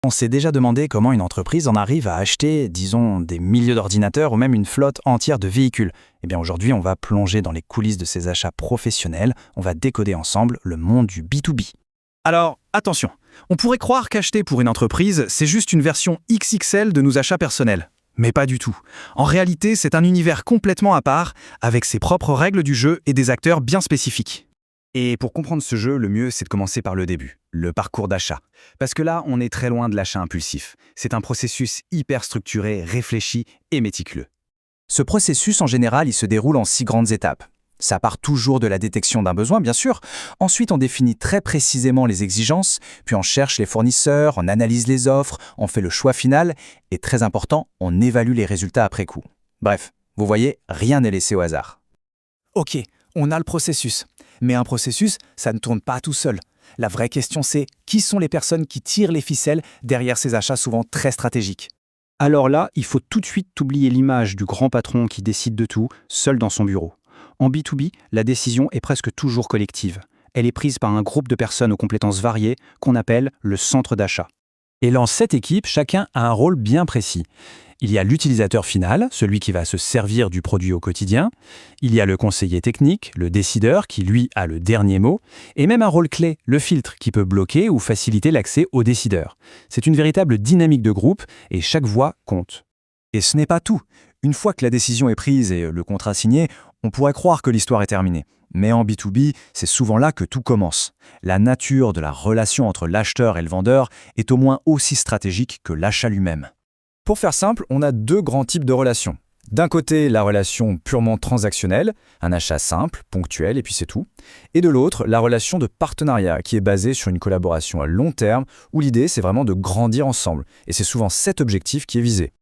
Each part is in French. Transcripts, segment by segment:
On s'est déjà demandé comment une entreprise en arrive à acheter, disons, des milliers d'ordinateurs ou même une flotte entière de véhicules. Eh bien aujourd'hui, on va plonger dans les coulisses de ces achats professionnels, on va décoder ensemble le monde du B2B. Alors, attention, on pourrait croire qu'acheter pour une entreprise, c'est juste une version XXL de nos achats personnels. Mais pas du tout. En réalité, c'est un univers complètement à part, avec ses propres règles du jeu et des acteurs bien spécifiques. Et pour comprendre ce jeu, le mieux, c'est de commencer par le début, le parcours d'achat. Parce que là, on est très loin de l'achat impulsif. C'est un processus hyper structuré, réfléchi et méticuleux. Ce processus, en général, il se déroule en 6 grandes étapes. Ça part toujours de la détection d'un besoin, bien sûr. Ensuite, on définit très précisément les exigences, puis on cherche les fournisseurs, on analyse les offres, on fait le choix final, et très important, on évalue les résultats après coup. Bref, vous voyez, rien n'est laissé au hasard. Ok, on a le processus. Mais un processus, ça ne tourne pas tout seul. La vraie question, c'est qui sont les personnes qui tirent les ficelles derrière ces achats souvent très stratégiques? Alors là, il faut tout de suite oublier l'image du grand patron qui décide de tout, seul dans son bureau. En B2B, la décision est presque toujours collective. Elle est prise par un groupe de personnes aux compétences variées qu'on appelle le centre d'achat. Et dans cette équipe, chacun a un rôle bien précis. Il y a l'utilisateur final, celui qui va se servir du produit au quotidien. Il y a le conseiller technique, le décideur, qui lui a le dernier mot. Et même un rôle clé, le filtre, qui peut bloquer ou faciliter l'accès au décideur. C'est une véritable dynamique de groupe et chaque voix compte. Et ce n'est pas tout. Une fois que la décision est prise et le contrat signé, on pourrait croire que l'histoire est terminée. Mais en B2B, c'est souvent là que tout commence. La nature de la relation entre l'acheteur et le vendeur est au moins aussi stratégique que l'achat lui-même. Pour faire simple, on a 2 grands types de relations. D'un côté, la relation purement transactionnelle, un achat simple, ponctuel, et puis c'est tout. Et de l'autre, la relation de partenariat, qui est basée sur une collaboration à long terme, où l'idée, c'est vraiment de grandir ensemble. Et c'est souvent cet objectif qui est visé.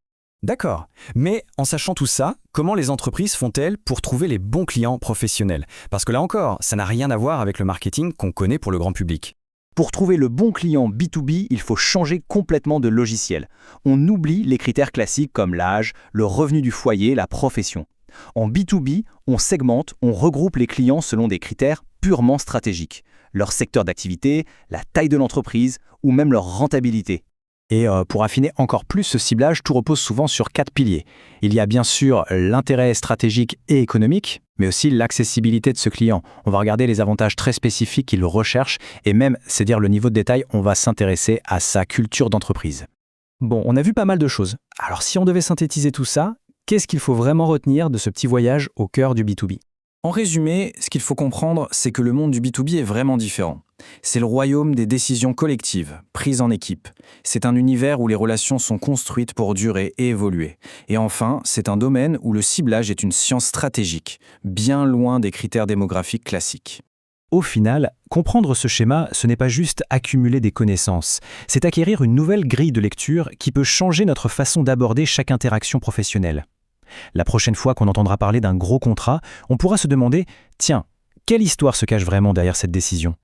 D'accord. Mais en sachant tout ça, comment les entreprises font-elles pour trouver les bons clients professionnels? Parce que là encore, ça n'a rien à voir avec le marketing qu'on connaît pour le grand public. Pour trouver le bon client B2B, il faut changer complètement de logiciel. On oublie les critères classiques comme l'âge, le revenu du foyer, la profession. En B2B, on segmente, on regroupe les clients selon des critères purement stratégiques. Leur secteur d'activité, la taille de l'entreprise ou même leur rentabilité. Et pour affiner encore plus ce ciblage, tout repose souvent sur 4 piliers. Il y a bien sûr l'intérêt stratégique et économique, mais aussi l'accessibilité de ce client. On va regarder les avantages très spécifiques qu'il recherche et même, c'est dire le niveau de détail, on va s'intéresser à sa culture d'entreprise. Bon, on a vu pas mal de choses. Alors si on devait synthétiser tout ça, qu'est-ce qu'il faut vraiment retenir de ce petit voyage au cœur du B2B? En résumé, ce qu'il faut comprendre, c'est que le monde du B2B est vraiment différent. C'est le royaume des décisions collectives, prises en équipe. C'est un univers où les relations sont construites pour durer et évoluer. Et enfin, c'est un domaine où le ciblage est une science stratégique, bien loin des critères démographiques classiques. Au final, comprendre ce schéma, ce n'est pas juste accumuler des connaissances, c'est acquérir une nouvelle grille de lecture qui peut changer notre façon d'aborder chaque interaction professionnelle. La prochaine fois qu'on entendra parler d'un gros contrat, on pourra se demander « Tiens, quelle histoire se cache vraiment derrière cette décision ?»